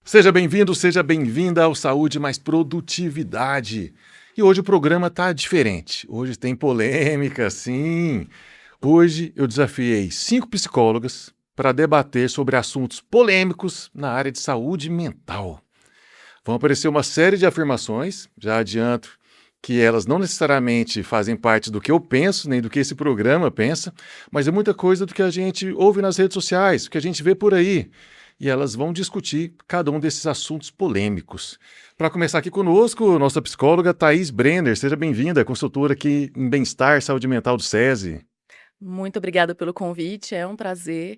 Seja bem-vindo, seja bem-vinda ao Saúde Mais Produtividade. E hoje o programa tá diferente. Hoje tem polêmica, sim. Hoje eu desafiei 5 psicólogas para debater sobre assuntos polêmicos na área de saúde mental. Vão aparecer uma série de afirmações, já adianto que elas não necessariamente fazem parte do que eu penso, nem do que esse programa pensa, mas é muita coisa do que a gente ouve nas redes sociais, o que a gente vê por aí. E elas vão discutir cada um desses assuntos polêmicos. Para começar aqui conosco, nossa psicóloga Thaís Brenner. Seja bem-vinda, consultora aqui em Bem-Estar e Saúde Mental do SESI. Muito obrigada pelo convite, é um prazer.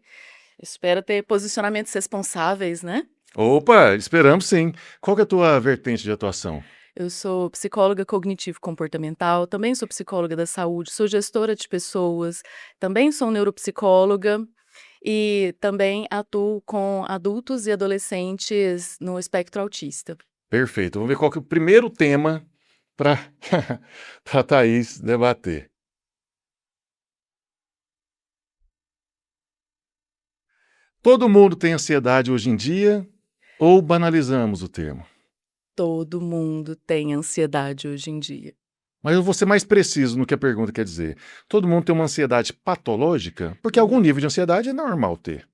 Espero ter posicionamentos responsáveis, né? Opa, esperamos sim. Qual que é a tua vertente de atuação? Eu sou psicóloga cognitivo-comportamental, também sou psicóloga da saúde, sou gestora de pessoas, também sou neuropsicóloga e também atuo com adultos e adolescentes no espectro autista. Perfeito. Vamos ver qual que é o primeiro tema para a Thaís debater. Todo mundo tem ansiedade hoje em dia ou banalizamos o termo? Todo mundo tem ansiedade hoje em dia. Mas eu vou ser mais preciso no que a pergunta quer dizer. Todo mundo tem uma ansiedade patológica? Porque algum nível de ansiedade é normal ter.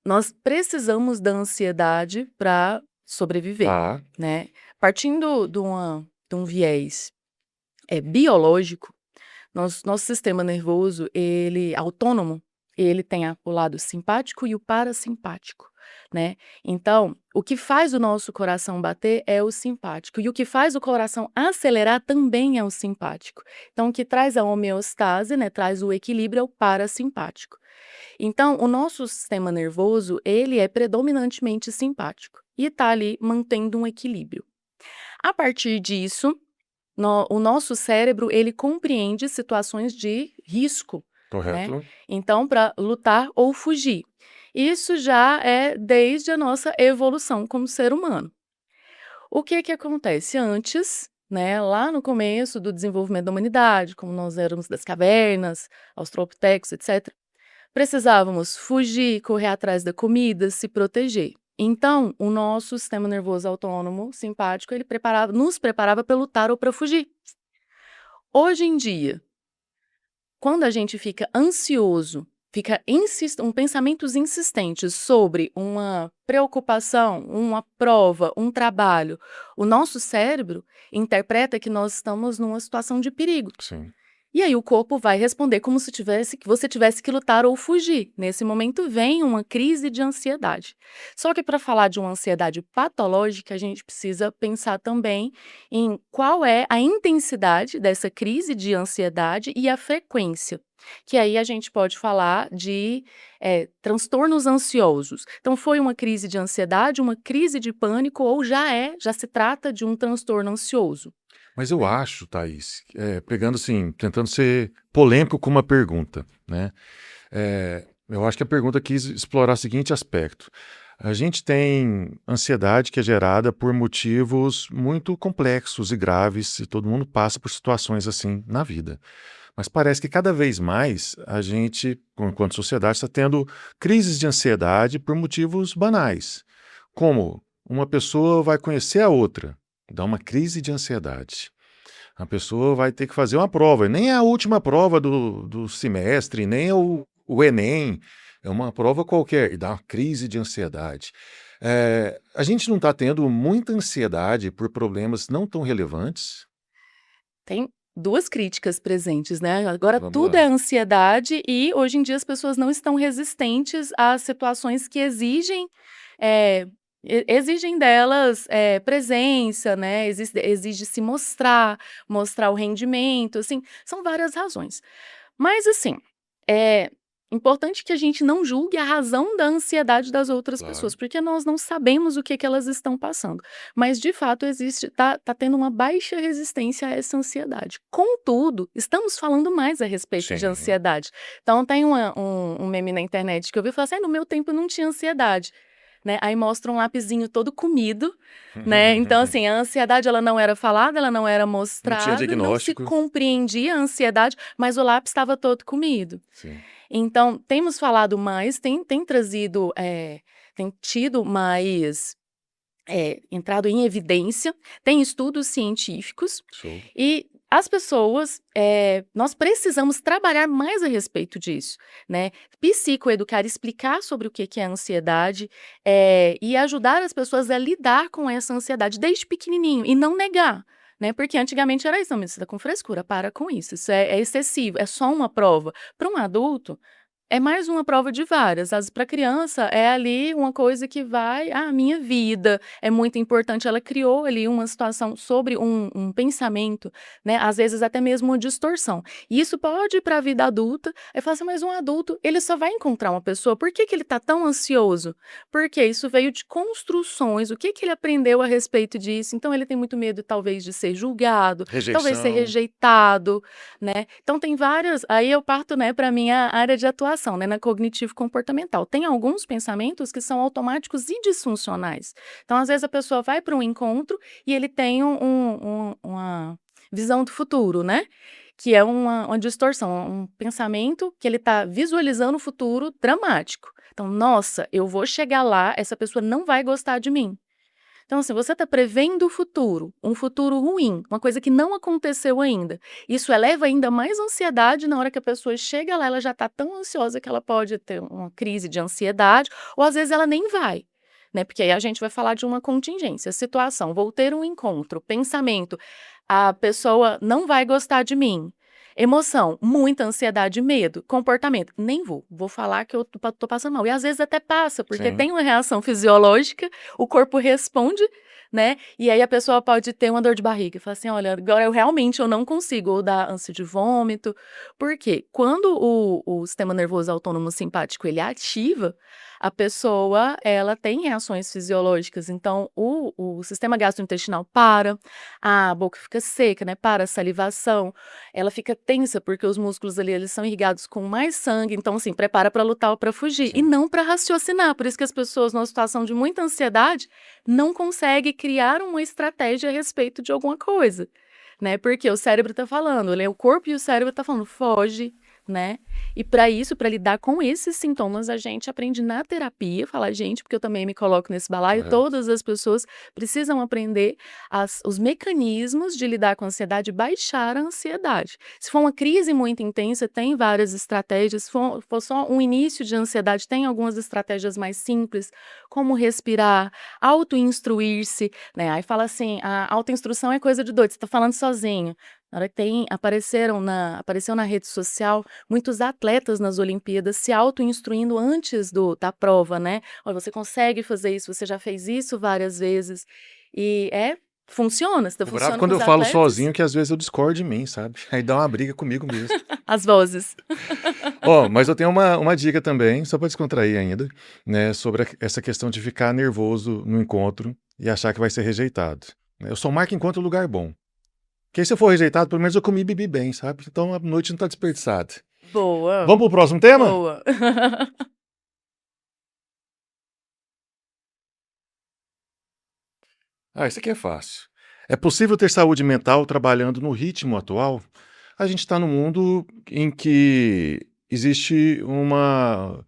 Nós precisamos da ansiedade para sobreviver, Tá, né? Partindo de um viés biológico, nosso sistema nervoso, ele autônomo, ele tem o lado simpático e o parasimpático, né. Então, o que faz o nosso coração bater é o simpático, e o que faz o coração acelerar também é o simpático. Então o que traz a homeostase, né, traz o equilíbrio é o parasimpático. Então o nosso sistema nervoso, ele é predominantemente simpático, e está ali mantendo um equilíbrio. A partir disso, o nosso cérebro, ele compreende situações de risco, né, correto. então para lutar ou fugir. Isso já é desde a nossa evolução como ser humano. O que que acontece? Antes, né, lá no começo do desenvolvimento da humanidade, como nós éramos das cavernas, australopithecus, etcétera, precisávamos fugir, correr atrás da comida, se proteger. Então, o nosso sistema nervoso autônomo simpático, ele nos preparava para lutar ou para fugir. Hoje em dia, quando a gente fica ansioso, pensamentos insistentes sobre uma preocupação, uma prova, um trabalho, o nosso cérebro interpreta que nós estamos numa situação de perigo. Sim. E aí o corpo vai responder como se você tivesse que lutar ou fugir. Nesse momento vem uma crise de ansiedade. Só que para falar de uma ansiedade patológica, a gente precisa pensar também em qual é a intensidade dessa crise de ansiedade e a frequência. Que aí a gente pode falar de transtornos ansiosos. Então, foi uma crise de ansiedade, uma crise de pânico, ou já se trata de um transtorno ansioso, Mas eu né? acho, Thaís, pegando assim, tentando ser polêmico com uma pergunta, né? Eu acho que a pergunta quis explorar o seguinte aspecto. A gente tem ansiedade que é gerada por motivos muito complexos e graves, e todo mundo passa por situações assim na vida. Mas parece que cada vez mais a gente, enquanto sociedade, está tendo crises de ansiedade por motivos banais. Como uma pessoa vai conhecer a outra, dá uma crise de ansiedade. A pessoa vai ter que fazer uma prova, nem é a última prova do semestre, nem é o Enem, é uma prova qualquer, e dá uma crise de ansiedade. A gente não está tendo muita ansiedade por problemas não tão relevantes? Tem 2 críticas presentes, né, agora Vamos tudo é lá. ansiedade e hoje em dia as pessoas não estão resistentes a situações que eh, exigem delas, presença, né, exige se mostrar, mostrar o rendimento, assim, são várias razões. Mas assim, é importante que a gente não julgue a razão da ansiedade das outras Claro. pessoas, porque nós não sabemos o que elas estão passando. Mas de fato existe tá tendo uma baixa resistência a essa ansiedade. Contudo, estamos falando mais a respeito de Sim. ansiedade. Então tem um meme na internet que eu vi e falei assim: "Ai, no meu tempo não tinha ansiedade", né, aí mostra um lapisinho todo comido, né, então assim, a ansiedade ela não era falada, ela não era Não tinha mostrada, não se diagnóstico. compreendia a ansiedade, mas o lápis estava todo comido. Sim. Então, temos falado mais, tem trazido, tem tido mais entrado em evidência, tem estudos científicos, Show. e as pessoas, nós precisamos trabalhar mais a respeito disso, né? Psicoeducar, explicar sobre o que é a ansiedade, e ajudar as pessoas a lidar com essa ansiedade desde pequenininho e não negar. Né? Porque antigamente era isso, não, mas você está com frescura, para com isso é excessivo, é só uma prova. Para um adulto, é mais uma prova de várias. Para a criança, é ali uma coisa que vai, a minha vida é muito importante. Ela criou ali uma situação sobre um pensamento, né? Às vezes até mesmo uma distorção. E isso pode ir para a vida adulta. Aí fala assim, mas um adulto, ele só vai encontrar uma pessoa. Por que ele está tão ansioso? Porque isso veio de construções. O que ele aprendeu a respeito disso? Então, ele tem muito medo, talvez, de ser julgado, talvez ser Rejeição. rejeitado, né? Então, tem várias. Aí eu parto, né, para minha área de atuação, né, na cognitivo-comportamental. Tem alguns pensamentos que são automáticos e disfuncionais. Então, às vezes, a pessoa vai para um encontro e ele tem uma visão do futuro, né? Que é uma distorção, um pensamento que ele está visualizando o futuro dramático. Então, nossa, eu vou chegar lá, essa pessoa não vai gostar de mim. Então, assim, você está prevendo o futuro, um futuro ruim, uma coisa que não aconteceu ainda. Isso eleva ainda mais ansiedade na hora que a pessoa chega lá, ela já está tão ansiosa que ela pode ter uma crise de ansiedade, ou às vezes ela nem vai. Né? Porque aí a gente vai falar de uma contingência, situação, vou ter um encontro, pensamento, a pessoa não vai gostar de mim. Emoção, muita ansiedade, medo. Comportamento, nem vou falar que eu tô passando mal. E às vezes até passa, porque Sim. tem uma reação fisiológica, o corpo responde, né? E aí a pessoa pode ter uma dor de barriga. Fala assim, olha, agora eu não consigo, ou dar ânsia de vômito. Por quê? Quando o sistema nervoso autônomo simpático, ele ativa, a pessoa, ela tem reações fisiológicas. Então, o sistema gastrointestinal para, a boca fica seca, né? Para a salivação, ela fica tensa porque os músculos ali, eles são irrigados com mais sangue, então assim, prepara para lutar ou para fugir, e Sim. não para raciocinar. Por isso que as pessoas, numa situação de muita ansiedade, não conseguem criar uma estratégia a respeito de alguma coisa, né? Porque o cérebro tá falando, o corpo e o cérebro tá falando, foge, né? E para isso, para lidar com esses sintomas, a gente aprende na terapia, fala gente, porque eu também me coloco nesse balaio, Correto. todas as pessoas precisam aprender os mecanismos de lidar com a ansiedade e baixar a ansiedade. Se for uma crise muito intensa, tem várias estratégias. Se for só um início de ansiedade, tem algumas estratégias mais simples, como respirar, auto-instruir-se, né? Aí fala assim, a auto-instrução é coisa de doido, você tá falando sozinho. Na hora que apareceu na rede social muitos atletas nas Olimpíadas se auto-instruindo antes da prova, né? Olha, você consegue fazer isso, você já fez isso várias vezes. E funciona, se Fico bravo funciona com quando os eu falo atletas, sozinho, que às vezes eu discordo de mim, sabe? Aí dá uma briga comigo mesmo. as vozes. Ó, mas eu tenho uma dica também, só para descontrair ainda, né, sobre essa questão de ficar nervoso no encontro e achar que vai ser rejeitado. Eu só marco encontro em lugar bom. Porque aí se eu for rejeitado, pelo menos eu comi e bebi bem, sabe? Então a noite não tá desperdiçada. Boa, Vamos pro próximo tema? boa. Ah, isso aqui é fácil. É possível ter saúde mental trabalhando no ritmo atual? A gente está num mundo em que existe uma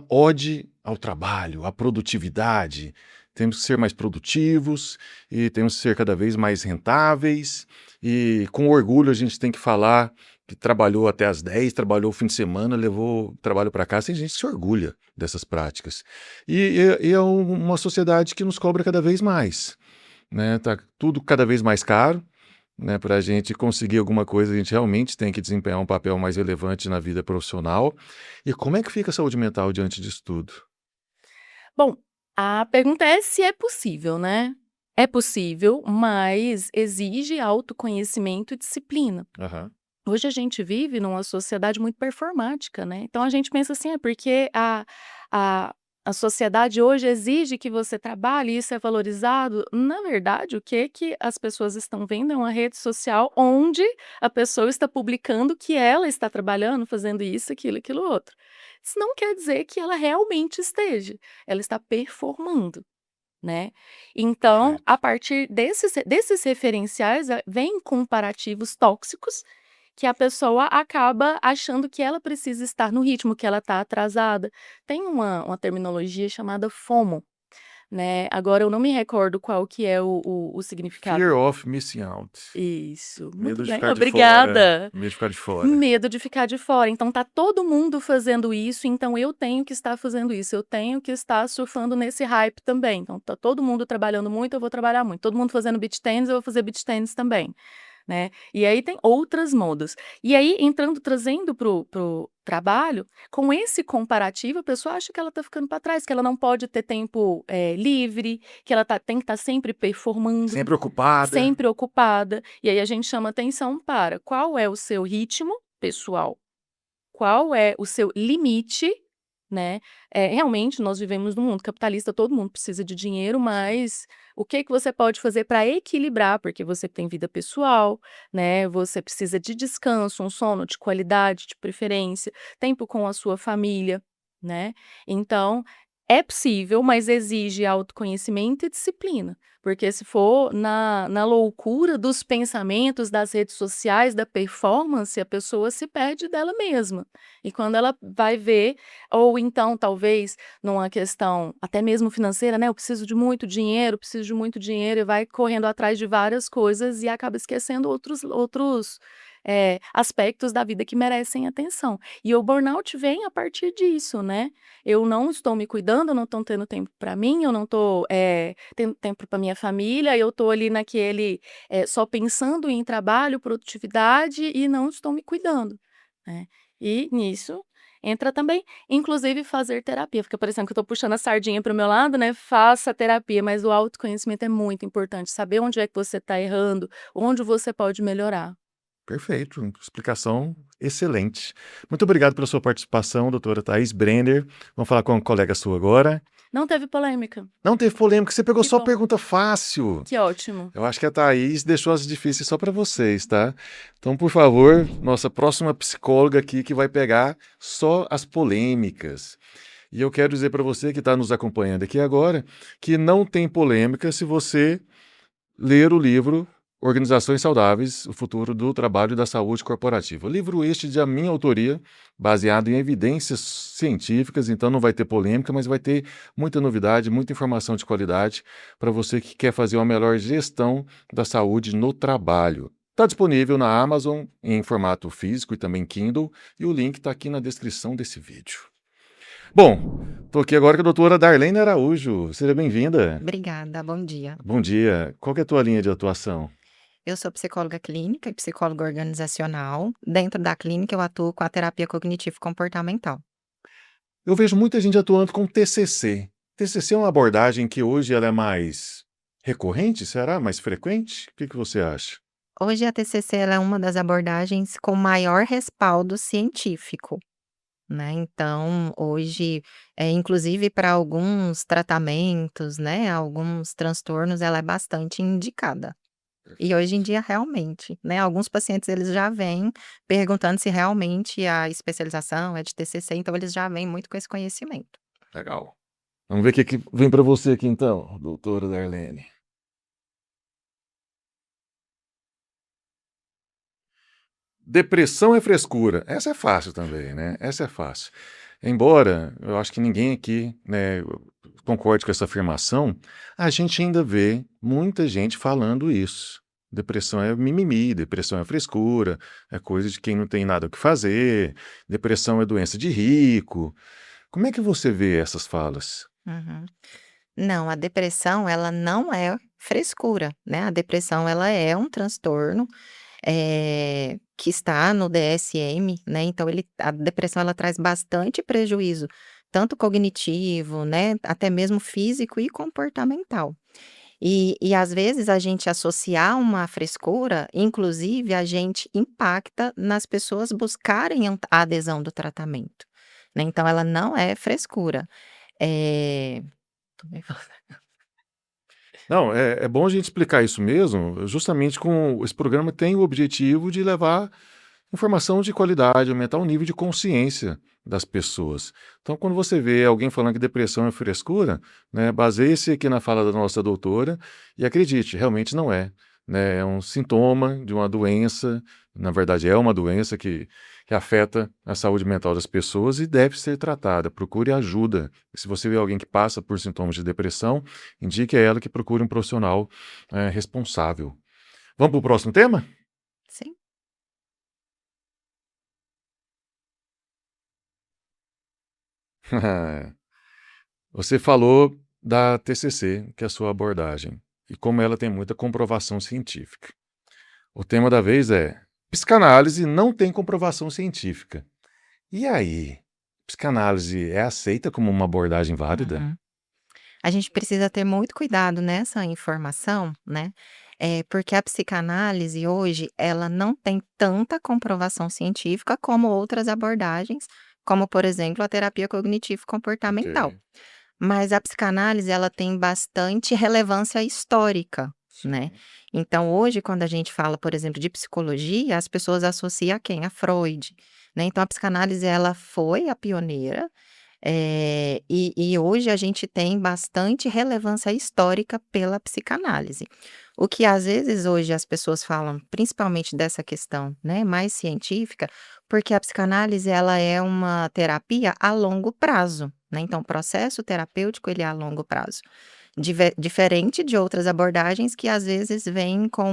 ode ao trabalho, à produtividade. Temos que ser mais produtivos e temos que ser cada vez mais rentáveis. E com orgulho a gente tem que falar que trabalhou até às 10, trabalhou o fim de semana, levou o trabalho para casa. Tem gente que se orgulha dessas práticas. E é uma sociedade que nos cobra cada vez mais, né? Tá tudo cada vez mais caro, né? Para a gente conseguir alguma coisa, a gente realmente tem que desempenhar um papel mais relevante na vida profissional. E como é que fica a saúde mental diante disso tudo? Bom, a pergunta é se é possível, né? É possível, mas exige autoconhecimento e disciplina. Aham. Hoje a gente vive numa sociedade muito performática, né? Então a gente pensa assim, é porque a, a sociedade hoje exige que você trabalhe e isso é valorizado. Na verdade, o que as pessoas estão vendo é uma rede social onde a pessoa está publicando que ela está trabalhando, fazendo isso, aquilo, outro. Isso não quer dizer que ela realmente esteja, ela está performando. Né? Então, Perfeito. a partir desses referenciais, vem comparativos tóxicos que a pessoa acaba achando que ela precisa estar no ritmo, que ela está atrasada. Tem uma terminologia chamada FOMO, né, agora eu não me recordo qual que é o significado. Fear of missing out. Isso, muito Medo de bem, ficar de fora. obrigada. Medo de ficar de fora. Medo de ficar de fora, então tá todo mundo fazendo isso, então eu tenho que estar fazendo isso, eu tenho que estar surfando nesse hype também, então tá todo mundo trabalhando muito, eu vou trabalhar muito, todo mundo fazendo beach tennis, eu vou fazer beach tennis também, né. E aí tem outros modos. E aí trazendo pro trabalho, com esse comparativo a pessoa acha que ela tá ficando para trás, que ela não pode ter tempo, livre, que ela tem que estar sempre performando. Sempre ocupada. Sempre ocupada. E aí a gente chama atenção para qual é o seu ritmo pessoal, qual é o seu limite, né? Realmente nós vivemos num mundo capitalista, todo mundo precisa de dinheiro, mas o que que você pode fazer para equilibrar? Porque você tem vida pessoal, né? Você precisa de descanso, um sono de qualidade, de preferência, tempo com a sua família, né? Então, é possível, mas exige autoconhecimento e disciplina. Porque se for na loucura dos pensamentos, das redes sociais, da performance, a pessoa se perde dela mesma. E quando ela vai ver, ou então talvez numa questão até mesmo financeira, né? Eu preciso de muito dinheiro, e vai correndo atrás de várias coisas e acaba esquecendo outros aspectos da vida que merecem atenção. E o burnout vem a partir disso, né? Eu não estou me cuidando, eu não estou tendo tempo para mim, eu não estou tendo tempo para minha família, eu estou ali naquele só pensando em trabalho, produtividade e não estou me cuidando, né? E nisso entra também, inclusive, fazer terapia. Fica parecendo que eu estou puxando a sardinha para o meu lado, né? Faça terapia, mas o autoconhecimento é muito importante. Saber onde é que você está errando, onde você pode melhorar. Perfeito, explicação excelente. Muito obrigado pela sua participação, doutora Thaís Brenner. Vamos falar com uma colega sua agora. Não teve polêmica. Não teve polêmica, você pegou Que só bom. pergunta fácil. Que ótimo. Eu acho que a Thaís deixou as difíceis só para vocês, tá? Então, por favor, nossa próxima psicóloga aqui que vai pegar só as polêmicas. E eu quero dizer para você que está nos acompanhando aqui agora que não tem polêmica se você ler o livro Organizações Saudáveis, o futuro do trabalho e da saúde corporativa. O livro este de minha autoria, baseado em evidências científicas, então não vai ter polêmica, mas vai ter muita novidade, muita informação de qualidade para você que quer fazer uma melhor gestão da saúde no trabalho. Está disponível na Amazon em formato físico e também Kindle, e o link está aqui na descrição desse vídeo. Bom, estou aqui agora com a doutora Darlene Araújo. Seja bem-vinda. Obrigada, bom dia. Bom dia. Qual que é a tua linha de atuação? Eu sou psicóloga clínica e psicóloga organizacional. Dentro da clínica, eu atuo com a terapia cognitivo-comportamental. Eu vejo muita gente atuando com TCC. TCC é uma abordagem que hoje ela é mais recorrente, será? Mais frequente? O que que você acha? Hoje, a TCC ela é uma das abordagens com maior respaldo científico, né? Então, hoje, inclusive para alguns tratamentos, né, alguns transtornos, ela é bastante indicada. E hoje em dia, realmente, né, alguns pacientes eles já vêm perguntando se realmente a especialização é de TCC, então eles já vêm muito com esse conhecimento. Legal. Vamos ver o que que vem para você aqui então, doutora Darlene. Depressão é frescura. Essa é fácil também, né? Essa é fácil. Embora eu acho que ninguém aqui, né, concorde com essa afirmação, a gente ainda vê muita gente falando isso. Depressão é mimimi, depressão é frescura, é coisa de quem não tem nada o que fazer, depressão é doença de rico. Como é que você vê essas falas? Uhum. Não, a depressão ela não é frescura, né, a depressão ela é um transtorno, que está no DSM, né, então a depressão ela traz bastante prejuízo, tanto cognitivo, né, até mesmo físico e comportamental. E às vezes a gente associar uma frescura, inclusive a gente impacta nas pessoas buscarem a adesão do tratamento, né, então ela não é frescura. Eh, tô nervosa. Não, é bom a gente explicar isso mesmo, justamente com esse programa tem o objetivo de levar informação de qualidade, aumentar o nível de consciência das pessoas. Então, quando você vê alguém falando que depressão é frescura, né, baseie-se aqui na fala da nossa doutora e acredite, realmente não é. né? É um sintoma de uma doença, na verdade é uma doença que afeta a saúde mental das pessoas e deve ser tratada. Procure ajuda. Se você vê alguém que passa por sintomas de depressão, indique a ela que procure um profissional responsável. Vamos para o próximo tema? Sim. Você falou da TCC, que é a sua abordagem, e como ela tem muita comprovação científica. O tema da vez é: psicanálise não tem comprovação científica. E aí? Psicanálise é aceita como uma abordagem válida? Uhum. A gente precisa ter muito cuidado nessa informação, né? Porque a psicanálise hoje, ela não tem tanta comprovação científica como outras abordagens, como, por exemplo, a terapia Ok. cognitivo-comportamental. Mas a psicanálise, ela tem bastante relevância histórica, né. Sim. Então hoje, quando a gente fala, por exemplo, de psicologia, as pessoas associam a quem? A Freud, né. Então a psicanálise, ela foi a pioneira, e hoje a gente tem bastante relevância histórica pela psicanálise. O que às vezes hoje as pessoas falam, principalmente dessa questão, né, mais científica, porque a psicanálise ela é uma terapia a longo prazo, né, então o processo terapêutico ele é a longo prazo. Diferente de outras abordagens que às vezes vêm com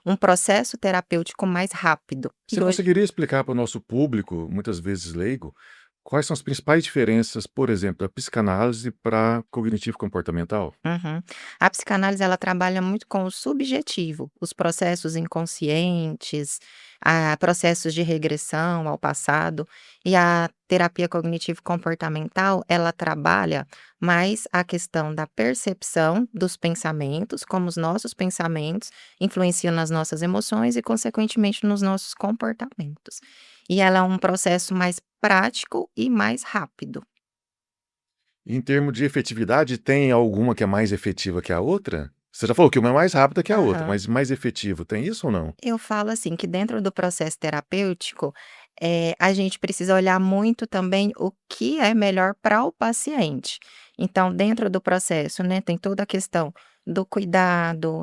um processo terapêutico mais rápido. Você E hoje conseguiria explicar para o nosso público, muitas vezes leigo, quais são as principais diferenças, por exemplo, da psicanálise para cognitivo comportamental? Uhum. A psicanálise ela trabalha muito com o subjetivo, os processos inconscientes, processos de regressão ao passado, e a terapia cognitivo-comportamental, ela trabalha mais a questão da percepção dos pensamentos, como os nossos pensamentos influenciam nas nossas emoções e, consequentemente, nos nossos comportamentos. E ela é um processo mais prático e mais rápido. Em termos de efetividade, tem alguma que é mais efetiva que a outra? Você já falou que uma é mais rápida que a outra, Aham. mas mais efetivo, tem isso ou não? Eu falo assim, que dentro do processo terapêutico, a gente precisa olhar muito também o que é melhor para o paciente. Então, dentro do processo, né, tem toda a questão do cuidado,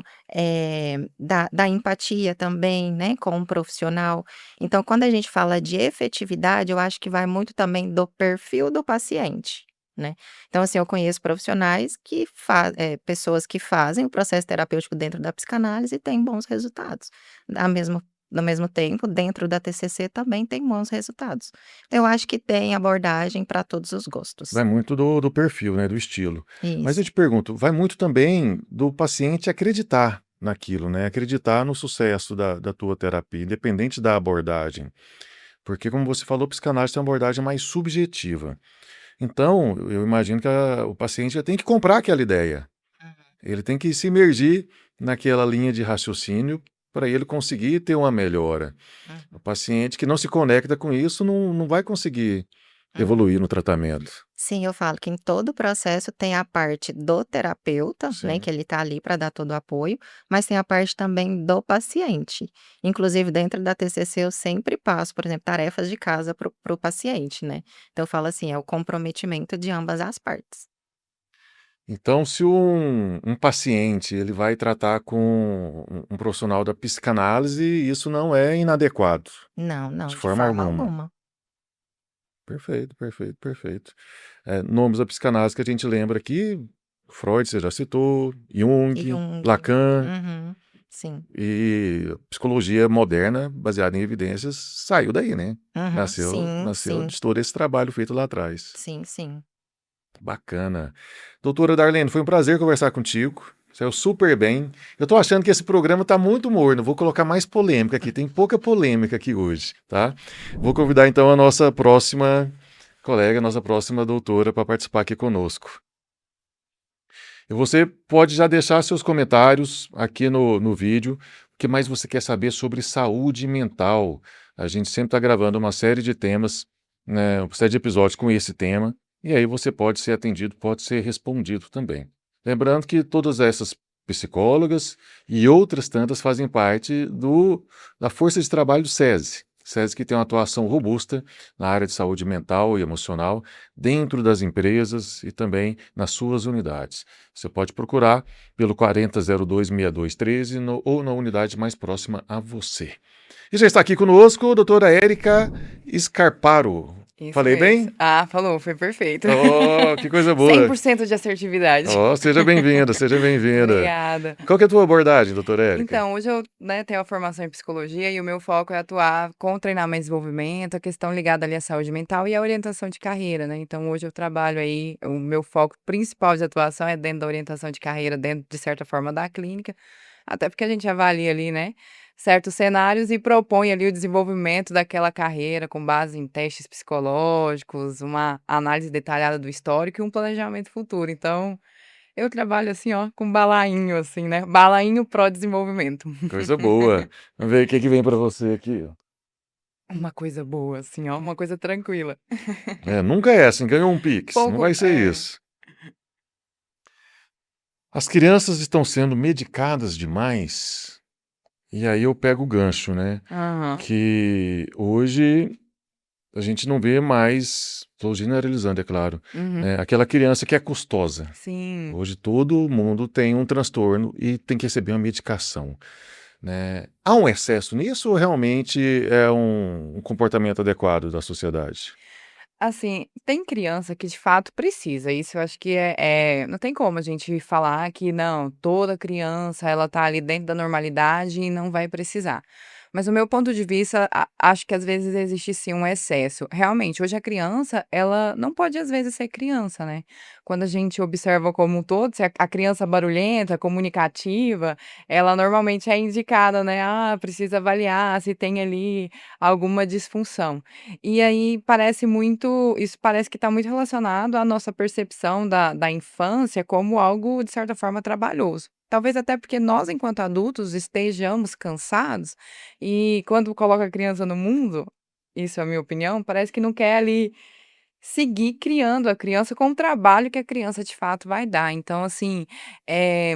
da empatia também, né, com o profissional. Então, quando a gente fala de efetividade, eu acho que vai muito também do perfil do paciente, né. Então, assim, eu conheço profissionais pessoas que fazem o processo terapêutico dentro da psicanálise e têm bons resultados. No mesmo tempo, dentro da TCC também tem bons resultados. Eu acho que tem abordagem para todos os gostos. Vai muito do perfil, né, do estilo. Mas eu Isso. te pergunto, vai muito também do paciente acreditar naquilo, né, acreditar no sucesso da tua terapia, independente da abordagem. Porque, como você falou, psicanálise tem uma abordagem mais subjetiva. Então, eu imagino que o paciente já tem que comprar aquela ideia. Ele tem que se imergir naquela linha de raciocínio para ele conseguir ter uma melhora. O Uhum, paciente que não se conecta com isso não vai conseguir uhum. evoluir no tratamento. Sim, eu falo que em todo o processo tem a parte do terapeuta, né, que Sim. ele está ali para dar todo o apoio, mas tem a parte também do paciente. Inclusive, dentro da TCC, eu sempre passo, por exemplo, tarefas de casa para o paciente, né. Então eu falo assim, é o comprometimento de ambas as partes. Então, se um paciente ele vai tratar com um profissional da psicanálise, isso não é inadequado, Não, de não, de forma forma alguma. alguma. Perfeito, perfeito, perfeito. Nomes da psicanálise que a gente lembra aqui, Freud, você já citou, Jung, Jung. Lacan, Uhum. Sim. e psicologia moderna, baseada em evidências, saiu daí, né? Uhum. Nasceu, Sim, nasceu sim. de todo esse trabalho feito lá atrás. Sim, sim. Bacana. Doutora Darlene, foi um prazer conversar contigo. Saiu super bem. Eu tô achando que esse programa tá muito morno. Vou colocar mais polêmica aqui. Tem pouca polêmica aqui hoje, tá? Vou convidar então a nossa próxima colega, nossa próxima doutora para participar aqui conosco. E você pode já deixar seus comentários aqui no vídeo. O que mais você quer saber sobre saúde mental? A gente sempre está gravando uma série de temas, né, uma série de episódios com esse tema. E aí você pode ser atendido, pode ser respondido também. Lembrando que todas essas psicólogas e outras tantas fazem parte da força de trabalho do SESI, SESC tem uma atuação robusta na área de saúde mental e emocional, dentro das empresas e também nas suas unidades. Você pode procurar pelo 4002-6213 ou na unidade mais próxima a você. E já está aqui conosco a doutora Érica Scarparo. Isso Falei mesmo. bem? Ah, falou, foi perfeito. Oh, que coisa boa. 100% de assertividade. Oh, seja bem-vinda, seja bem-vinda. Obrigada. Qual que é a tua abordagem, doutora Érica? Então, hoje eu, né, tenho a formação em psicologia e o meu foco é atuar com treinamento e desenvolvimento, a questão ligada ali à saúde mental e à orientação de carreira, né? Então, hoje eu trabalho aí, o meu foco principal de atuação é dentro da orientação de carreira, dentro, de certa forma, da clínica, até porque a gente avalia ali, né, certos cenários e propõe ali o desenvolvimento daquela carreira com base em testes psicológicos, uma análise detalhada do histórico e um planejamento futuro. Então, eu trabalho assim, ó, com balainho, assim, né? Balainho pró-desenvolvimento. Coisa boa. Vamos ver o que vem para você aqui. Ó. Uma coisa boa, assim, ó, uma coisa tranquila. Nunca é assim, ganhou um Pix. Não Pouco, vai ser isso. As crianças estão sendo medicadas demais. E aí eu pego o gancho, né? Aham. Que hoje a gente não vê mais, estou generalizando, é claro, Uhum. né? Aquela criança que é custosa. Sim. Hoje todo mundo tem um transtorno e tem que receber uma medicação, né? Há um excesso nisso ou realmente é um comportamento adequado da sociedade? Assim, tem criança que de fato precisa, isso eu acho que não tem como a gente falar que não, toda criança ela tá ali dentro da normalidade e não vai precisar. Mas o meu ponto de vista, acho que às vezes existe sim um excesso. Realmente, hoje a criança, ela não pode às vezes ser criança, né? Quando a gente observa como um todo, se a criança barulhenta, comunicativa, ela normalmente é indicada, né? Ah, precisa avaliar se tem ali alguma disfunção. E aí isso parece que está muito relacionado à nossa percepção da infância como algo, de certa forma, trabalhoso. Talvez até porque nós, enquanto adultos, estejamos cansados e quando coloca a criança no mundo, isso é a minha opinião, parece que não quer ali seguir criando a criança com o trabalho que a criança de fato vai dar. Então, assim, eh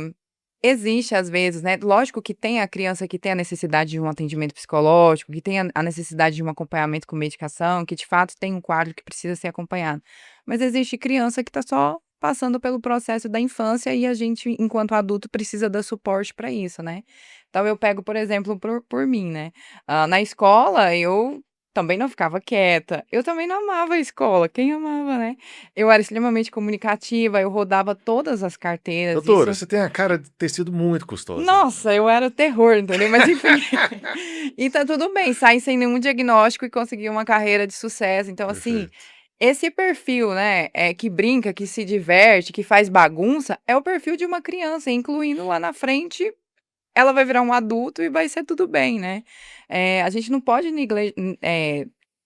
existe às vezes, né, lógico que tem a criança que tem a necessidade de um atendimento psicológico, que tem a necessidade de um acompanhamento com medicação, que de fato tem um quadro que precisa ser acompanhado. Mas existe criança que está só passando pelo processo da infância e a gente, enquanto adulto, precisa dar suporte para isso, né. Então eu pego, por exemplo, por mim, né, na escola eu também não ficava quieta, eu também não amava a escola, quem amava, né. Eu era extremamente comunicativa, eu rodava todas as carteiras, Doutora, isso você tem a cara de ter sido muito custosa. nossa, eu era o terror, entendeu? Mas enfim, e tá tudo bem, saí sem nenhum diagnóstico e consegui uma carreira de sucesso. Então, assim, Perfeito. esse perfil, né, que brinca, que se diverte, que faz bagunça, é o perfil de uma criança, incluindo lá na frente, ela vai virar um adulto e vai ser tudo bem, né. A gente não pode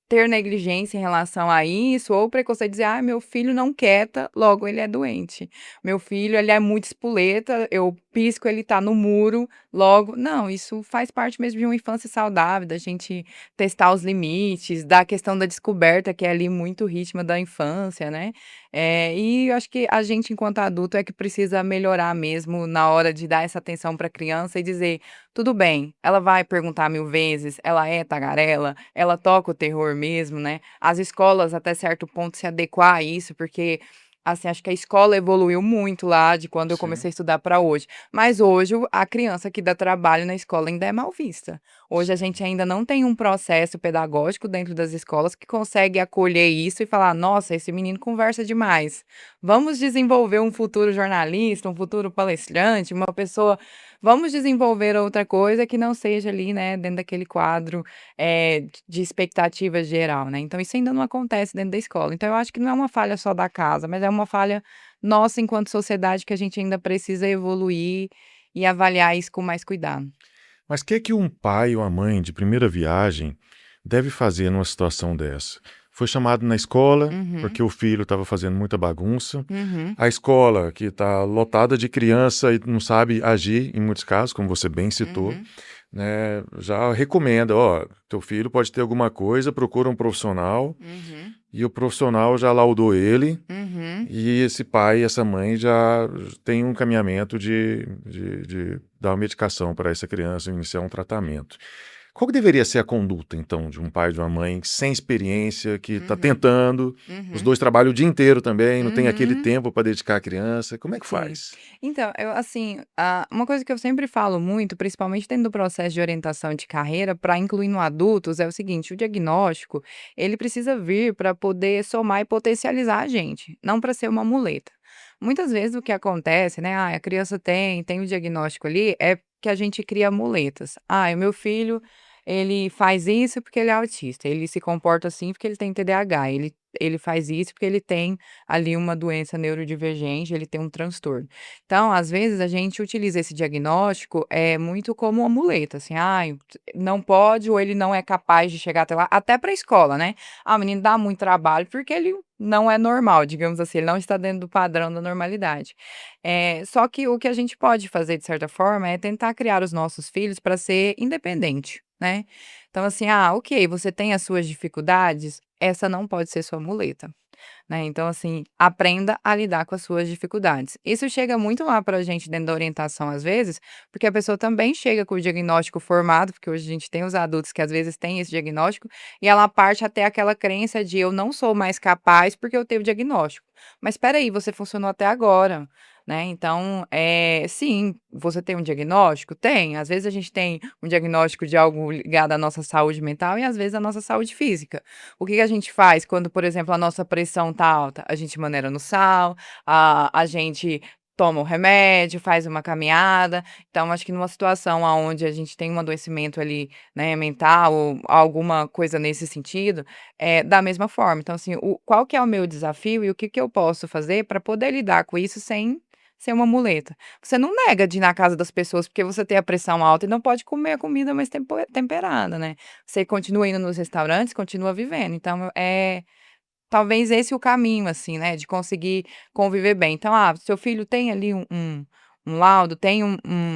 ter negligência em relação a isso ou preconceito, dizer: "Ah, meu filho não quieta, logo ele é doente. Meu filho, ele é muito espoleta, eu pisco, ele tá no muro, logo" não, isso faz parte mesmo de uma infância saudável, da gente testar os limites, da questão da descoberta, que é ali muito o ritmo da infância, né. E eu acho que a gente, enquanto adulto, é que precisa melhorar mesmo na hora de dar essa atenção para a criança e dizer: "Tudo bem, ela vai perguntar 1000 vezes, ela é tagarela, ela toca o terror mesmo", né. As escolas, até certo ponto, se adequar a isso, porque, assim, acho que a escola evoluiu muito lá de quando eu Sim. comecei a estudar para hoje. Mas hoje a criança que dá trabalho na escola ainda é mal vista. Hoje a gente ainda não tem um processo pedagógico dentro das escolas que consegue acolher isso e falar: "Nossa, esse menino conversa demais. Vamos desenvolver um futuro jornalista, um futuro palestrante, uma pessoa vamos desenvolver outra coisa que não seja ali, né, dentro daquele quadro, de expectativa geral", né. Então isso ainda não acontece dentro da escola. Então eu acho que não é uma falha só da casa, mas é uma falha nossa enquanto sociedade que a gente ainda precisa evoluir e avaliar isso com mais cuidado. Mas o que um pai ou a mãe de primeira viagem deve fazer numa situação dessa? Foi chamado na escola Uhum, porque o filho estava fazendo muita bagunça. uhum, A escola, que está lotada de criança e não sabe agir, em muitos casos, como você bem citou, uhum, né, já recomenda, ó, teu filho pode ter alguma coisa, procura um profissional, uhum, e o profissional já laudou ele, uhum. e esse pai e essa mãe já tem um encaminhamento de dar uma medicação para essa criança, iniciar um tratamento. Qual que deveria ser a conduta, então, de um pai e de uma mãe sem experiência, que está Uhum, tentando, os uhum, dois trabalham o dia inteiro também, não tem aquele uhum. tempo para dedicar à criança, como é que Sim. faz? Então, eu assim, uma coisa que eu sempre falo muito, principalmente dentro do processo de orientação de carreira, para incluir no adultos, é o seguinte: o diagnóstico, ele precisa vir para poder somar e potencializar a gente, não para ser uma muleta. Muitas vezes o que acontece, né, a criança tem o diagnóstico ali, é que a gente cria muletas. O meu filho, ele faz isso porque ele é autista, ele se comporta assim porque ele tem TDAH, ele faz isso porque ele tem ali uma doença neurodivergente, ele tem um transtorno. Então, às vezes, a gente utiliza esse diagnóstico, muito como uma muleta, assim, não pode ou ele não é capaz de chegar até lá, até para a escola, né. O menino dá muito trabalho porque ele não é normal, digamos assim, ele não está dentro do padrão da normalidade. Só que o que a gente pode fazer, de certa forma, é tentar criar os nossos filhos para ser independente, né. Então, assim, ok, você tem as suas dificuldades, essa não pode ser sua muleta. Né, então assim, aprenda a lidar com as suas dificuldades. Isso chega muito lá pra gente dentro da orientação às vezes, porque a pessoa também chega com o diagnóstico formado, porque hoje a gente tem os adultos que às vezes têm esse diagnóstico, e ela parte até aquela crença de: "Eu não sou mais capaz porque eu tenho o diagnóstico". Mas espera aí, você funcionou até agora, né, então, sim, você tem um diagnóstico? Tem. Às vezes a gente tem um diagnóstico de algo ligado à nossa saúde mental e às vezes à nossa saúde física. O que que a gente faz quando, por exemplo, a nossa pressão tá alta? A gente maneira no sal, a gente toma um remédio, faz uma caminhada. Então, acho que numa situação aonde a gente tem um adoecimento ali, né, mental ou alguma coisa nesse sentido, da mesma forma. Então, assim, qual que é o meu desafio e o que que eu posso fazer para poder lidar com isso sem ser uma muleta? Você não nega de ir na casa das pessoas porque você tem a pressão alta e não pode comer a comida mais temperada, né? Você continua indo nos restaurantes, continua vivendo. Então, talvez esse o caminho, assim, né, de conseguir conviver bem. Então, seu filho tem ali um laudo, tem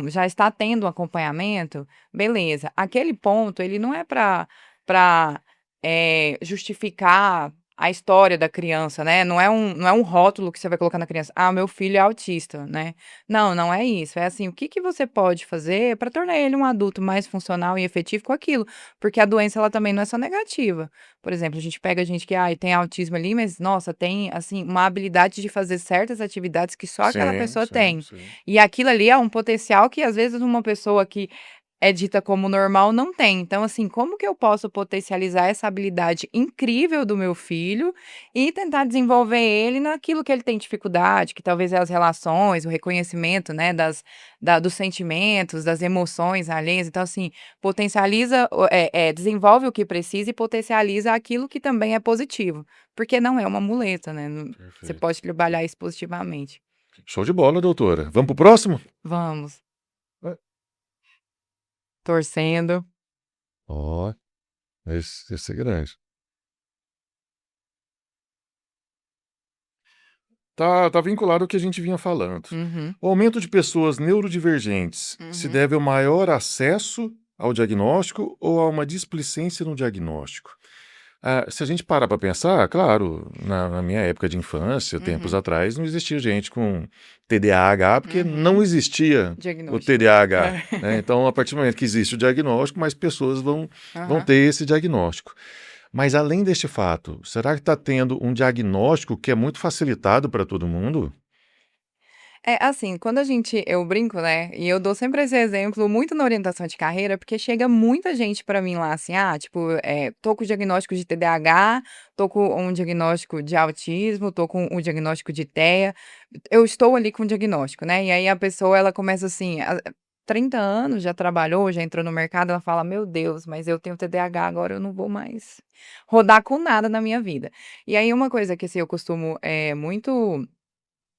já está tendo um acompanhamento, beleza. Aquele ponto, ele não é para justificar a história da criança, né, não é um rótulo que você vai colocar na criança: "Ah, meu filho é autista", né. Não, não é isso, é assim, o que que você pode fazer para tornar ele um adulto mais funcional e efetivo com aquilo, porque a doença ela também não é só negativa. Por exemplo, a gente pega gente que, tem autismo ali, mas nossa, tem, assim, uma habilidade de fazer certas atividades que só aquela Sim, pessoa sim, tem. sim. E aquilo ali é um potencial que, às vezes, uma pessoa que é dita como normal não tem. Então, assim, como que eu posso potencializar essa habilidade incrível do meu filho e tentar desenvolver ele naquilo que ele tem dificuldade, que talvez é as relações, o reconhecimento, né, dos sentimentos, das emoções alheias. Então, assim, potencializa, desenvolve o que precisa e potencializa aquilo que também é positivo, porque não é uma muleta, né, você Perfeito. pode trabalhar isso positivamente. Show de bola, doutora. Vamos pro próximo? Vamos, É. torcendo. Ó, esse é grande. Tá vinculado ao que a gente vinha falando. Uhum, O aumento de pessoas neurodivergentes se uhum. deve ao maior acesso ao diagnóstico ou a uma displicência no diagnóstico? Se a gente parar para pensar, claro, na minha época de infância, tempos Uhum, atrás, não existia gente com TDAH, porque não uhum. existia o Diagnóstico. TDAH, É. né? Então, a partir do momento que existe o diagnóstico, mais pessoas vão Aham. ter esse diagnóstico. Mas além deste fato, será que está tendo um diagnóstico que é muito facilitado para todo mundo? É, assim, quando eu brinco, né, e eu dou sempre esse exemplo muito na orientação de carreira, porque chega muita gente pra mim lá assim, tipo, tô com diagnóstico de TDAH, tô com um diagnóstico de autismo, tô com um diagnóstico de TEA, eu estou ali com o diagnóstico, né, e aí a pessoa ela começa assim, 30 anos, já trabalhou, já entrou no mercado, ela fala: "Meu Deus, mas eu tenho TDAH, agora eu não vou mais rodar com nada na minha vida". E aí uma coisa que, assim, eu costumo, muito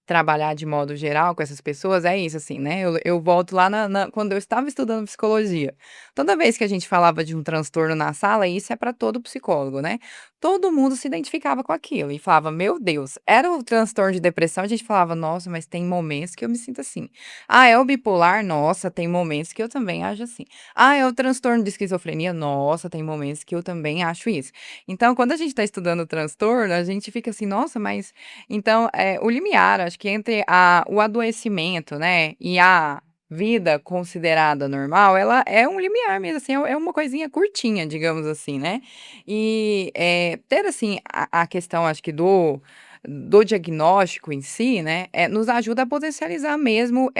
trabalhar de modo geral com essas pessoas é isso, assim, né, eu volto lá quando eu estava estudando psicologia. Toda vez que a gente falava de um transtorno na sala, isso é para todo psicólogo, né, todo mundo se identificava com aquilo e falava: "Meu Deus", era o transtorno de depressão, a gente falava: "Nossa, mas tem momentos que eu me sinto assim". "Ah, é o bipolar? Nossa, tem momentos que eu também acho assim". "Ah, é o transtorno de esquizofrenia? Nossa, tem momentos que eu também acho isso". Então, quando a gente está estudando o transtorno, a gente fica assim: "Nossa, mas então, o limiar, acho que entre o adoecimento, né, e a vida considerada normal, ela é um limiar mesmo, assim, é uma coisinha curtinha, digamos assim, né. E, ter, assim, a questão acho que do diagnóstico em si, né, nos ajuda a potencializar mesmo,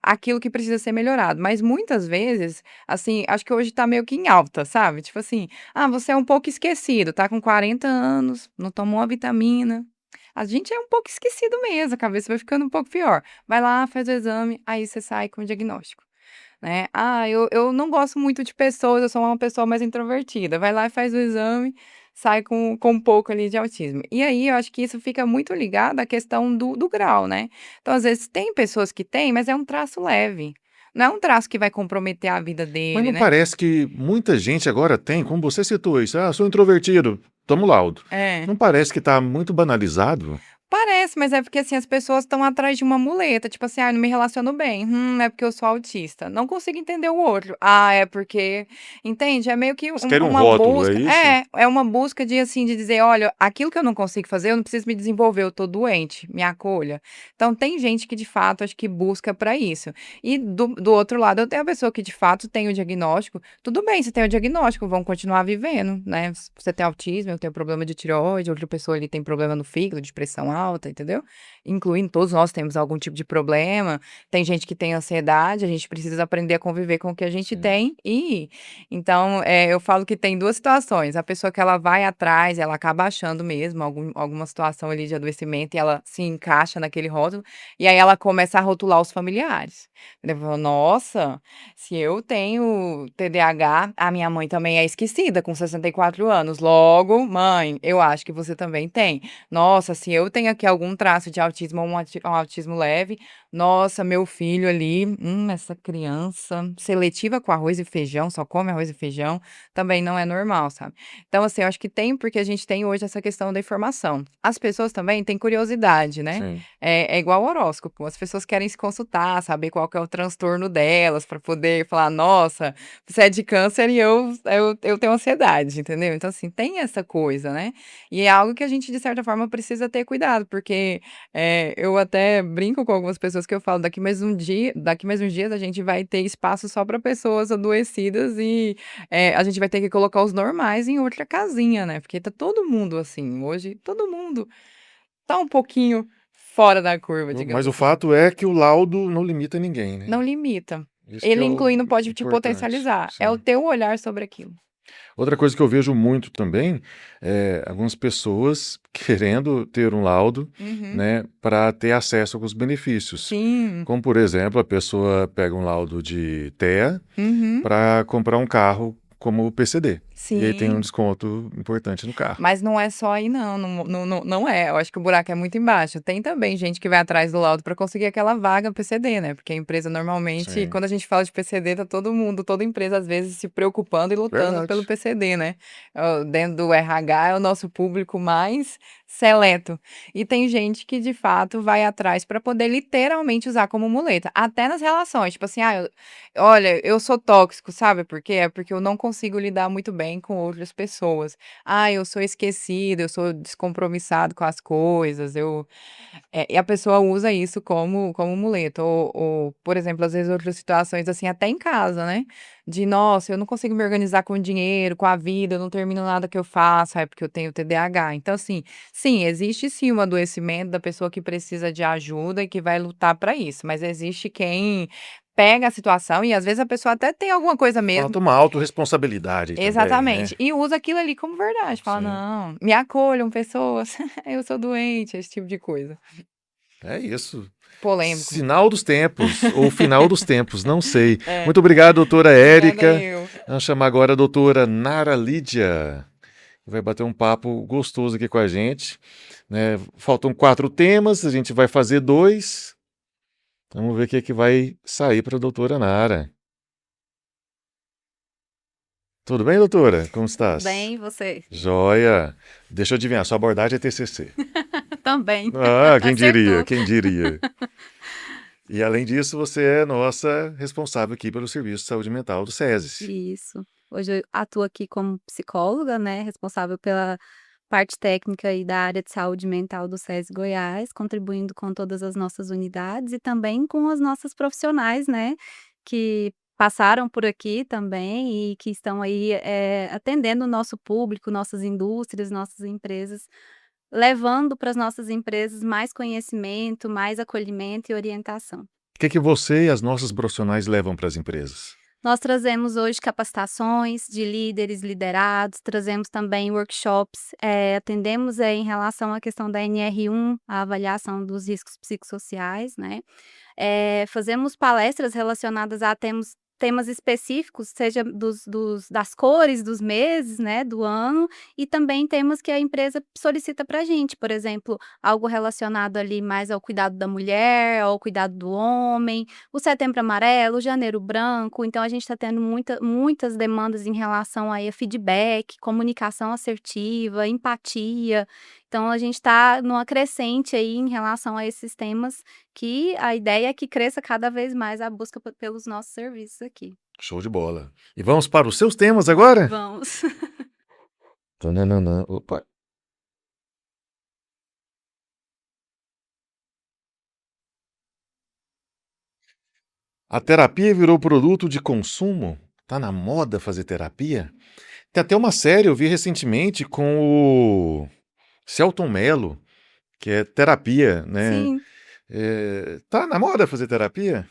aquilo que precisa ser melhorado. Mas muitas vezes, assim, acho que hoje tá meio que em alta, sabe, tipo assim: "Ah, você é um pouco esquecido, tá com 40 anos, não tomou a vitamina". A gente é um pouco esquecido mesmo, a cabeça vai ficando um pouco pior. Vai lá, faz o exame, aí você sai com o diagnóstico, né. "Ah, eu não gosto muito de pessoas, eu sou uma pessoa mais introvertida". Vai lá e faz o exame, sai com um pouco ali de autismo. E aí eu acho que isso fica muito ligado à questão do grau, né. Então, às vezes, tem pessoas que têm, mas é um traço leve, não é um traço que vai comprometer a vida Mas dele, não né. parece que muita gente agora tem, como você citou isso, sou introvertido, toma o laudo. É. Não parece que está muito banalizado? Parece, mas é porque, assim, as pessoas estão atrás de uma muleta, tipo assim: "Ai, não me relaciono bem. É porque eu sou autista. Não consigo entender o outro. Ah, é porque", entende? É meio que Eles querem um uma rótulo, é busca, isso? é uma busca de, assim, de dizer: "Olha, aquilo que eu não consigo fazer, eu não preciso me desenvolver, eu tô doente, me acolha". Então tem gente que, de fato, acho que busca pra isso. E do outro lado, eu tenho a pessoa que, de fato, tem o diagnóstico. Tudo bem, você tem o diagnóstico, vão continuar vivendo, né. Se você tem autismo, eu tenho problema de tireoide, outra pessoa ali tem problema no fígado, de pressão alta, entendeu? Incluindo todos nós temos algum tipo de problema, tem gente que tem ansiedade, a gente precisa aprender a conviver com o que a gente Sim. tem então, eu falo que tem 2 situações, a pessoa que ela vai atrás, ela acaba achando mesmo alguma situação ali de adoecimento e ela se encaixa naquele rótulo, e aí ela começa a rotular os familiares. Ele fala: "Nossa, se eu tenho TDAH, a minha mãe também é esquecida com 64 anos, logo, mãe, eu acho que você também tem". Nossa, se eu tenho aqui algum traço de autismo ou um autismo leve, nossa, meu filho ali, essa criança seletiva com arroz e feijão, só come arroz e feijão, também não é normal, sabe. Então, assim, eu acho que tem porque a gente tem hoje essa questão da informação. As pessoas também têm curiosidade, né, Sim. é igual horóscopo, as pessoas querem se consultar, saber qual que é o transtorno delas, para poder falar: "Nossa, você é de câncer e eu tenho ansiedade", entendeu. Então, assim, tem essa coisa, né. E é algo que a gente, de certa forma, precisa ter cuidado, porque, eu até brinco com algumas pessoas que eu falo: daqui mais uns dias a gente vai ter espaço só para pessoas adoecidas e, a gente vai ter que colocar os normais em outra casinha, né, porque tá todo mundo assim, hoje todo mundo tá um pouquinho fora da curva, Mas digamos o assim. fato é que o laudo não limita ninguém, né? Não limita. Isso que é Ele o incluindo pode te importante. potencializar, é o Sim. teu olhar sobre aquilo. Outra coisa que eu vejo muito também é algumas pessoas querendo ter um laudo, Uhum. né, para ter acesso a alguns benefícios. Sim. Como, por exemplo, a pessoa pega um laudo de TEA Uhum. para comprar um carro como PCD. E aí tem um Sim. desconto importante no carro. Mas não é só aí não é, eu acho que o buraco é muito embaixo. Tem também gente que vai atrás do laudo para conseguir aquela vaga PCD, né, porque a empresa normalmente Sim, quando a gente fala de PCD tá todo mundo, toda empresa às vezes se preocupando e lutando pelo verdade. PCD, né. Dentro do RH é o nosso público mais seleto. E tem gente que de fato vai atrás para poder literalmente usar como muleta, até nas relações, tipo assim: "Ah, olha, eu sou tóxico, sabe por quê? É porque eu não consigo lidar muito bem com outras pessoas. Ah, eu sou esquecido, eu sou descompromissado com as coisas, e a pessoa usa isso como muleta. Ou, por exemplo, às vezes outras situações, assim, até em casa, né, de: "Nossa, eu não consigo me organizar com o dinheiro, com a vida, eu não termino nada que eu faço, é porque eu tenho TDAH". Então, assim, sim, existe sim um adoecimento da pessoa que precisa de ajuda e que vai lutar para isso, mas existe quem pega a situação e às vezes a pessoa até tem alguma coisa mesmo. Falta uma autorresponsabilidade também, Exatamente. né? E usa aquilo ali como verdade, fala: Sim. "Não, me acolham pessoas, eu sou doente", esse tipo de coisa. É isso. Polêmico. Sinal dos tempos, ou final dos tempos, não sei. É, Muito obrigado, doutora obrigada Érica. eu. Vamos chamar agora a doutora Nara Lídia, que vai bater um papo gostoso aqui com a gente, né? Faltam 4 temas, a gente vai fazer 2. Vamos ver o que é que vai sair para a doutora Nara. Tudo bem, doutora? Como Tudo estás? bem, e você? Joia! Deixa eu adivinhar, sua abordagem é TCC. Também. Ah, quem diria, Acertou. quem diria. E além disso, você é nossa responsável aqui pelo Serviço de Saúde Mental do SESI. Isso. Hoje eu atuo aqui como psicóloga, né, responsável pela parte técnica aí da área de saúde mental do SESI Goiás, contribuindo com todas as nossas unidades e também com as nossas profissionais, né, que passaram por aqui também e que estão aí, atendendo o nosso público, nossas indústrias, nossas empresas, levando para as nossas empresas mais conhecimento, mais acolhimento e orientação. O que você e as nossas profissionais levam para as empresas? Nós trazemos hoje capacitações de líderes, liderados, trazemos também workshops, atendemos em relação à questão da NR1, a avaliação dos riscos psicossociais, né. Fazemos palestras relacionadas a temas específicos, seja das cores dos meses, né, do ano, e também temas que a empresa solicita para a gente, por exemplo, algo relacionado ali mais ao cuidado da mulher, ao cuidado do homem, o Setembro Amarelo, o Janeiro Branco, então a gente está tendo muitas demandas em relação aí a feedback, comunicação assertiva, empatia, então a gente está numa crescente aí em relação a esses temas, que a ideia é que cresça cada vez mais a busca pelos nossos serviços aqui. Show de bola. E vamos para os seus temas agora? Vamos. Tananana. Opa. A terapia virou produto de consumo? Tá na moda fazer terapia? Tem até uma série, eu vi recentemente com o Selton Mello, que é terapia, né? Sim. Tá na moda fazer terapia?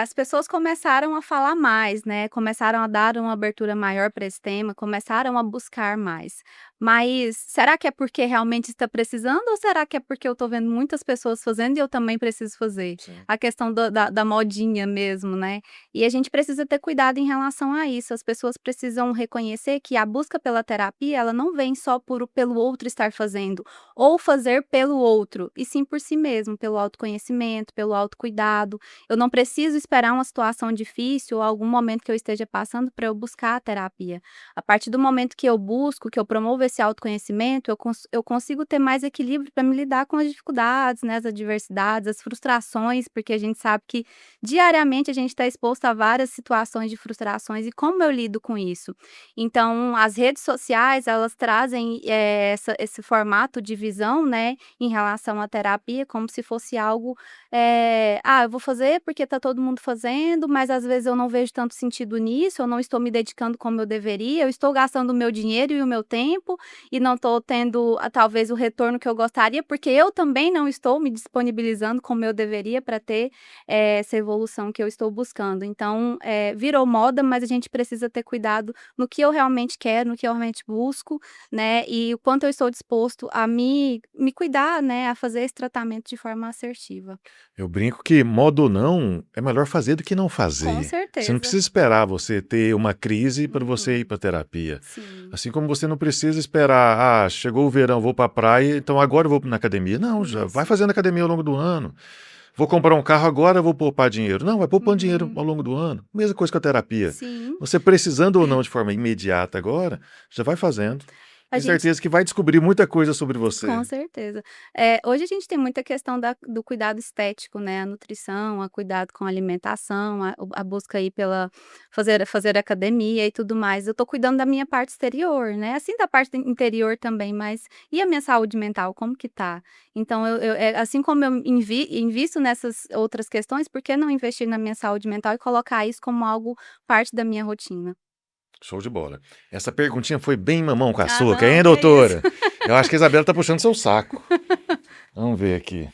As pessoas começaram a falar mais, né, começaram a dar uma abertura maior para esse tema, começaram a buscar mais. Mas será que é porque realmente está precisando ou será que é porque eu estou vendo muitas pessoas fazendo e eu também preciso fazer? Sim. A questão da modinha mesmo, né. E a gente precisa ter cuidado em relação a isso, as pessoas precisam reconhecer que a busca pela terapia, ela não vem só pelo outro estar fazendo, ou fazer pelo outro, e sim por si mesmo, pelo autoconhecimento, pelo autocuidado. Eu não preciso esperar uma situação difícil ou algum momento que eu esteja passando para eu buscar a terapia. A partir do momento que eu busco, que eu promovo esse autoconhecimento, eu consigo ter mais equilíbrio para me lidar com as dificuldades, né, as adversidades, as frustrações, porque a gente sabe que diariamente a gente está exposto a várias situações de frustrações e como eu lido com isso. Então, as redes sociais, elas trazem esse formato de visão, né, em relação à terapia, como se fosse algo eu vou fazer porque tá todo mundo fazendo, mas às vezes eu não vejo tanto sentido nisso, eu não estou me dedicando como eu deveria, eu estou gastando o meu dinheiro e o meu tempo e não estou tendo, talvez o retorno que eu gostaria, porque eu também não estou me disponibilizando como eu deveria para ter, essa evolução que eu estou buscando. Então, virou moda, mas a gente precisa ter cuidado no que eu realmente quero, no que eu realmente busco, né, e o quanto eu estou disposto a me cuidar, né, a fazer esse tratamento de forma assertiva. Eu brinco que, modo ou não, é melhor fazer do que não Com fazer. Você não certeza. precisa esperar você ter uma crise para você ir para terapia. Sim. Assim como você não precisa esperar, chegou o verão, vou para a praia, então agora eu vou na academia. Não, já vai Isso. fazendo academia ao longo do ano. Vou comprar um carro agora, vou poupar dinheiro. Não, vai poupando dinheiro ao longo do ano. Mesma coisa com a terapia. Sim. Você precisando ou não de forma imediata agora, já vai fazendo. A Tenho gente certeza que vai descobrir muita coisa sobre você. Com certeza. Hoje a gente tem muita questão do cuidado estético, né, a nutrição, a cuidado com a alimentação, a busca aí pela fazer academia e tudo mais. Eu tô cuidando da minha parte exterior, né, assim da parte interior também, mas e a minha saúde mental, como que tá? Então assim como eu invisto nessas outras questões, por que não investir na minha saúde mental e colocar isso como algo parte da minha rotina? Show de bola. Essa perguntinha foi bem mamão com Ah, açúcar, não, hein, que isso. doutora? Eu acho que a Isabela tá puxando seu saco. Vamos ver aqui.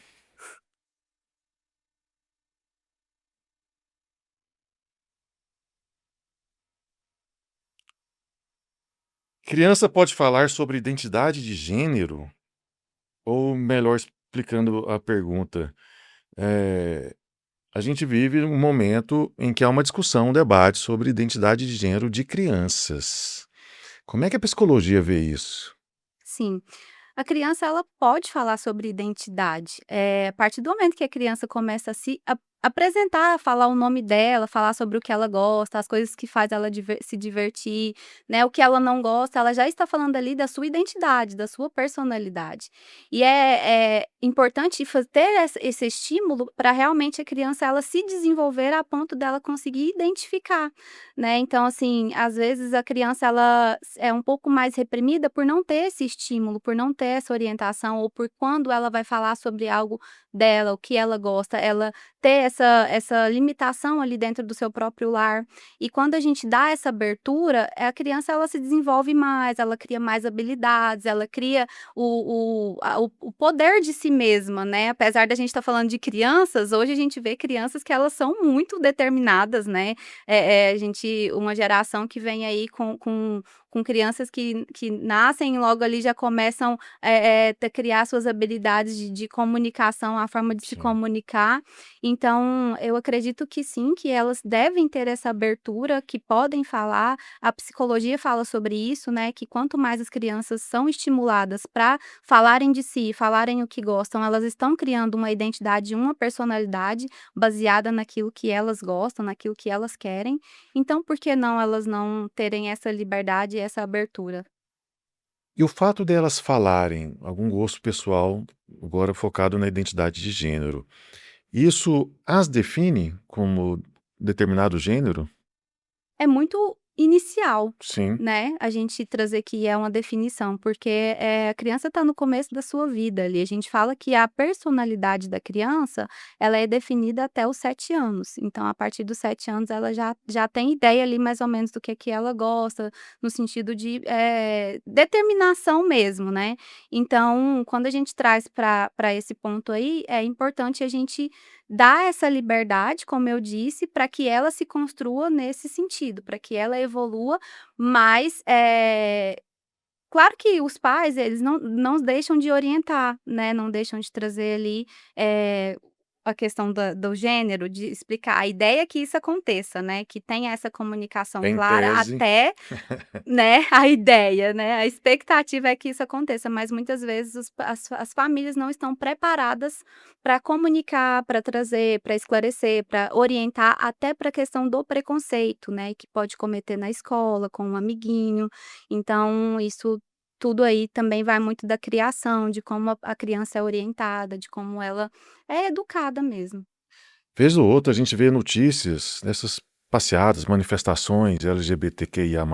Criança pode falar sobre identidade de gênero? Ou melhor, explicando a pergunta, a gente vive um momento em que há uma discussão, um debate sobre identidade de gênero de crianças. Como é que a psicologia vê isso? Sim. A criança ela pode falar sobre identidade. A partir do momento que a criança começa a apresentar, falar o nome dela, falar sobre o que ela gosta, as coisas que faz ela se divertir, né, o que ela não gosta, ela já está falando ali da sua identidade, da sua personalidade. E é importante ter esse estímulo para realmente a criança ela se desenvolver a ponto dela conseguir identificar, né. Então, assim, às vezes a criança ela é um pouco mais reprimida por não ter esse estímulo, por não ter essa orientação ou por quando ela vai falar sobre algo dela, o que ela gosta, ela ter essa limitação ali dentro do seu próprio lar. E quando a gente dá essa abertura, a criança ela se desenvolve mais, ela cria mais habilidades, ela cria o poder de si mesma, né. Apesar da gente estar falando de crianças, hoje a gente vê crianças que elas são muito determinadas, né. A gente uma geração que vem aí com crianças que nascem e logo ali já começam, a criar suas habilidades de comunicação, a forma de se Sim. comunicar. Então, eu acredito que sim, que elas devem ter essa abertura, que podem falar. A psicologia fala sobre isso, né, que quanto mais as crianças são estimuladas para falarem de si, falarem o que gostam, elas estão criando uma identidade, uma personalidade baseada naquilo que elas gostam, naquilo que elas querem. Então, por que não elas não terem essa liberdade e essa abertura? E o fato delas falarem algum gosto pessoal, agora focado na identidade de gênero, isso as define como determinado gênero? É muito inicial, Sim, né, a gente trazer que é uma definição, porque, a criança está no começo da sua vida ali, a gente fala que a personalidade da criança, ela é definida até os 7 anos, então a partir dos 7 anos ela já tem ideia ali mais ou menos do que ela gosta, no sentido de, determinação mesmo, né. Então, quando a gente traz para esse ponto aí, é importante a gente dar essa liberdade, como eu disse, para que ela se construa nesse sentido, para que ela evolua, mas, claro que os pais, eles não deixam de orientar, né, não deixam de trazer ali, eh, a questão do gênero, de explicar. A ideia é que isso aconteça, né, que tenha essa comunicação em clara tese. até, né, a ideia, né, a expectativa é que isso aconteça, mas muitas vezes as famílias não estão preparadas para comunicar, para trazer, para esclarecer, para orientar, até para a questão do preconceito, né, que pode cometer na escola, com um amiguinho. Então isso tudo aí também vai muito da criação, de como a criança é orientada, de como ela é educada mesmo. Vez ou outra a gente vê notícias dessas passeatas, manifestações LGBTQIA+,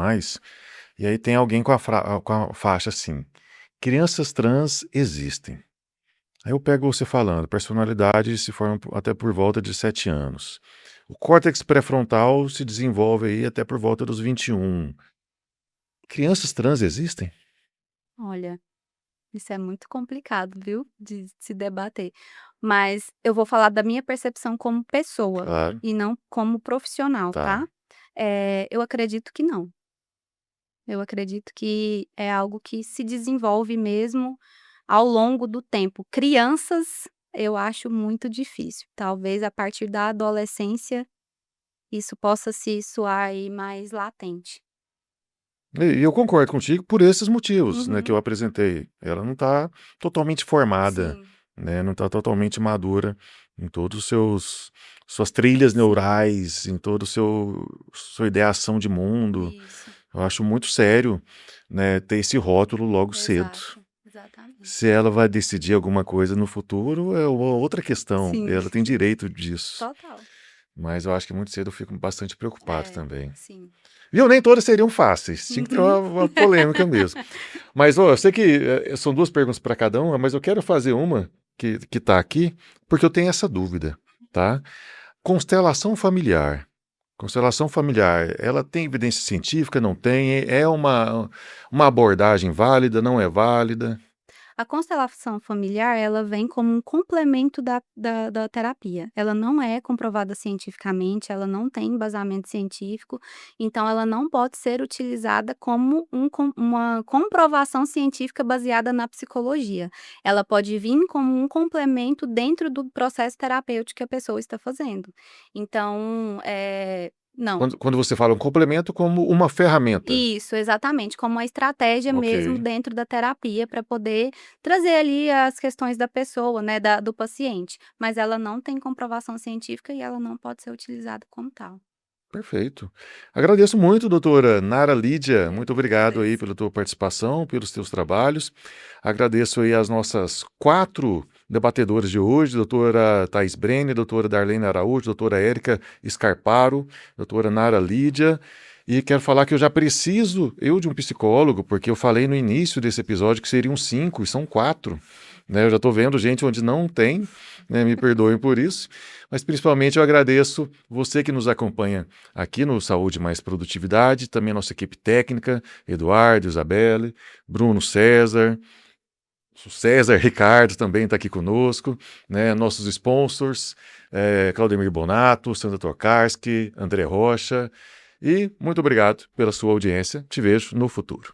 e aí tem alguém com a faixa assim: "Crianças trans existem". Aí eu pego você falando, personalidade se forma até por volta de 7 anos. O córtex pré-frontal se desenvolve aí até por volta dos 21. Crianças trans existem? Olha, isso é muito complicado, viu, de se debater. Mas eu vou falar da minha percepção como pessoa Claro, e não como profissional, tá? tá. Eu acredito que não. Eu acredito que é algo que se desenvolve mesmo ao longo do tempo. Crianças, eu acho muito difícil. Talvez a partir da adolescência isso possa se soar aí mais latente. E eu concordo contigo por esses motivos, né, que Uhum. eu apresentei. Ela não está totalmente formada, Sim, né, não está totalmente madura em todos os seus suas trilhas sim, neurais, em todo o seu sua ideação de mundo. isso. Eu acho muito sério, né, ter esse rótulo logo cedo. Exato, exatamente. Se ela vai decidir alguma coisa no futuro é uma outra questão, Sim, ela tem direito disso. total. Mas eu acho que muito cedo eu fico bastante preocupado É, também. sim. Viu, nem todas seriam fáceis, tinha que ter Uhum. uma polêmica mesmo. Mas, ó, eu sei que, são 2 perguntas para cada uma, mas eu quero fazer uma que tá aqui, porque eu tenho essa dúvida, tá. Constelação familiar. Constelação familiar, ela tem evidência científica, não tem? É uma abordagem válida, não é válida? A constelação familiar, ela vem como um complemento da terapia. Ela não é comprovada cientificamente, ela não tem embasamento científico, então ela não pode ser utilizada como uma comprovação científica baseada na psicologia. Ela pode vir como um complemento dentro do processo terapêutico que a pessoa está fazendo. Então, Não. Quando você fala um complemento, como uma ferramenta. Isso, exatamente, como uma estratégia mesmo Ok. dentro da terapia para poder trazer ali as questões da pessoa, né, do paciente, mas ela não tem comprovação científica e ela não pode ser utilizada como tal. Perfeito. Agradeço muito, doutora Nara Lídia. Muito obrigado aí pela tua participação, pelos teus trabalhos. Agradeço aí as nossas 4 debatedoras de hoje, doutora Thais Brenner, doutora Darlene Araújo, doutora Érica Scarparo, doutora Nara Lídia. E quero falar que eu já preciso, de um psicólogo, porque eu falei no início desse episódio que seriam 5 e são 4. Né? Eu já estou vendo gente onde não tem, né? Me perdoem por isso. Mas principalmente eu agradeço você que nos acompanha aqui no Saúde Mais Produtividade, também a nossa equipe técnica, Eduardo, Isabelle, Bruno César, Ricardo também está aqui conosco, né? Nossos sponsors, Claudemir Bonato, Sandra Tokarski, André Rocha, e muito obrigado pela sua audiência. Te vejo no futuro.